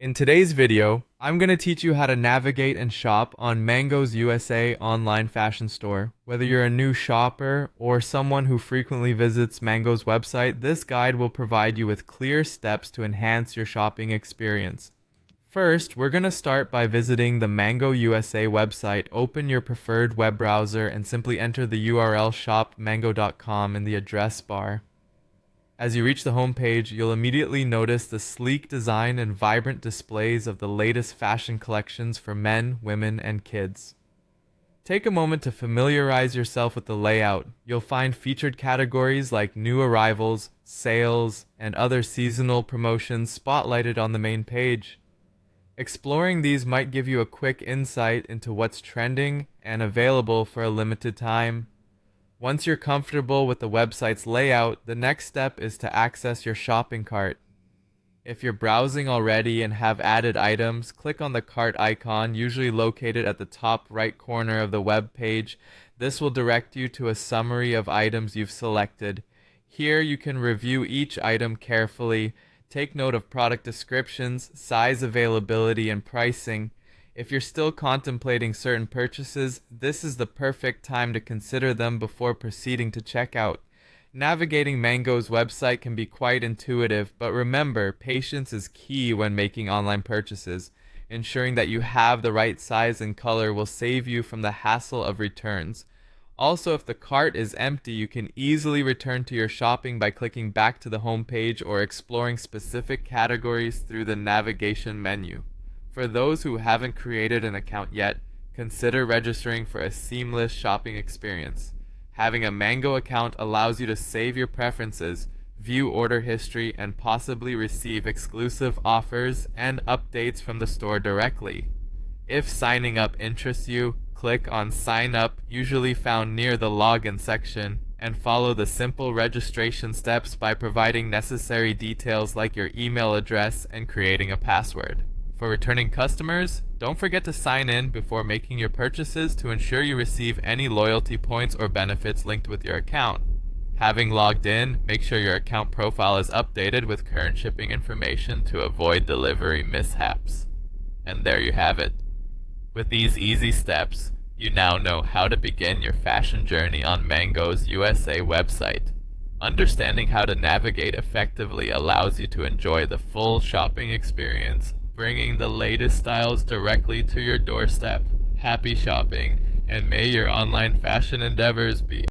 In today's video, I'm going to teach you how to navigate and shop on Mango's USA online fashion store. Whether you're a new shopper or someone who frequently visits Mango's website, this guide will provide you with clear steps to enhance your shopping experience. First, we're going to start by visiting the Mango USA website. Open your preferred web browser and simply enter the URL shopmango.com in the address bar. As you reach the home page, you'll immediately notice the sleek design and vibrant displays of the latest fashion collections for men, women, and kids. Take a moment to familiarize yourself with the layout. You'll find featured categories like new arrivals, sales, and other seasonal promotions spotlighted on the main page. Exploring these might give you a quick insight into what's trending and available for a limited time. Once you're comfortable with the website's layout, the next step is to access your shopping cart. If you're browsing already and have added items, click on the cart icon, usually located at the top right corner of the web page. This will direct you to a summary of items you've selected. Here you can review each item carefully, take note of product descriptions, size availability, and pricing. If you're still contemplating certain purchases, this is the perfect time to consider them before proceeding to checkout. Navigating Mango's website can be quite intuitive, but remember, patience is key when making online purchases. Ensuring that you have the right size and color will save you from the hassle of returns. Also, if the cart is empty, you can easily return to your shopping by clicking back to the home page or exploring specific categories through the navigation menu. For those who haven't created an account yet, consider registering for a seamless shopping experience. Having a Mango account allows you to save your preferences, view order history, and possibly receive exclusive offers and updates from the store directly. If signing up interests you, click on Sign Up, usually found near the Login section, and follow the simple registration steps by providing necessary details like your email address and creating a password. For returning customers, don't forget to sign in before making your purchases to ensure you receive any loyalty points or benefits linked with your account. Having logged in, make sure your account profile is updated with current shipping information to avoid delivery mishaps. And there you have it. With these easy steps, you now know how to begin your fashion journey on Mango's USA website. Understanding how to navigate effectively allows you to enjoy the full shopping experience, bringing the latest styles directly to your doorstep. Happy shopping, and may your online fashion endeavors be